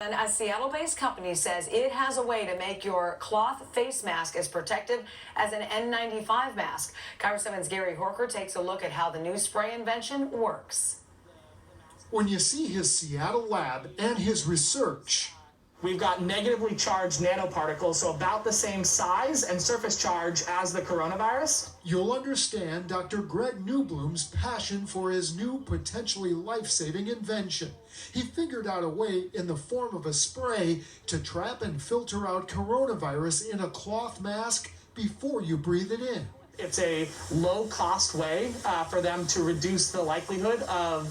7, a Seattle-based company says it has a way to make your cloth face mask as protective as an N95 mask. KIRO 7's Gary Horker takes a look at how the new spray invention works. When you see his Seattle lab and his research, we've got negatively charged nanoparticles, so about the same size and surface charge as the coronavirus. You'll understand Dr. Greg Newbloom's passion for his new potentially life-saving invention. He figured out a way in the form of a spray to trap and filter out coronavirus in a cloth mask before you breathe it in. It's a low-cost way for them to reduce the likelihood of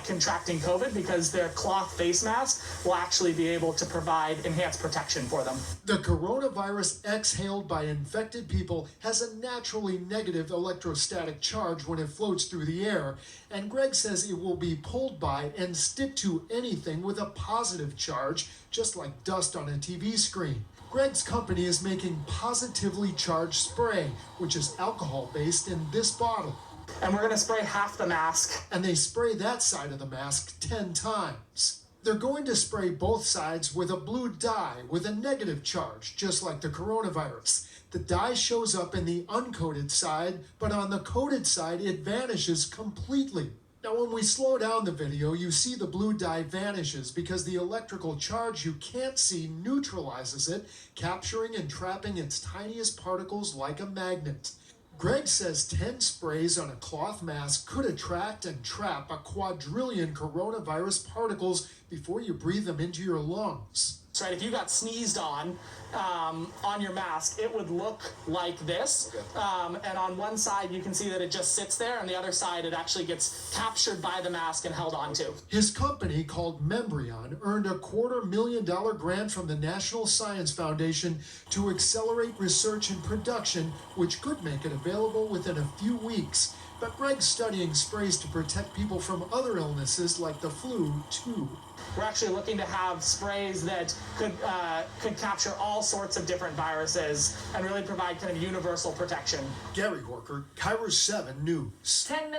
contracting COVID because their cloth face mask will actually be able to provide enhanced protection for them. The coronavirus exhaled by infected people has a naturally negative electrostatic charge when it floats through the air, and Greg says it will be pulled by and stick to anything with a positive charge, just like dust on a TV screen. Greg's company is making positively charged spray, which is alcohol-based in this bottle. And we're going to spray half the mask. And they spray that side of the mask 10 times. They're going to spray both sides with a blue dye with a negative charge, just like the coronavirus. The dye shows up in the uncoated side, but on the coated side, it vanishes completely. Now, when we slow down the video, you see the blue dye vanishes because the electrical charge you can't see neutralizes it, capturing and trapping its tiniest particles like a magnet. Greg says 10 sprays on a cloth mask could attract and trap a quadrillion coronavirus particles before you breathe them into your lungs. So, right, if you got sneezed on your mask, it would look like this. And on one side, you can see that it just sits there. On the other side, it actually gets captured by the mask and held onto. His company, called Membrion, earned a $250,000 grant from the National Science Foundation to accelerate research and production, which could make it available within a few weeks. But Greg's studying sprays to protect people from other illnesses like the flu, too. We're actually looking to have sprays that could capture all sorts of different viruses and really provide kind of universal protection. Gary Horker, KIRO 7 News. 10 minutes.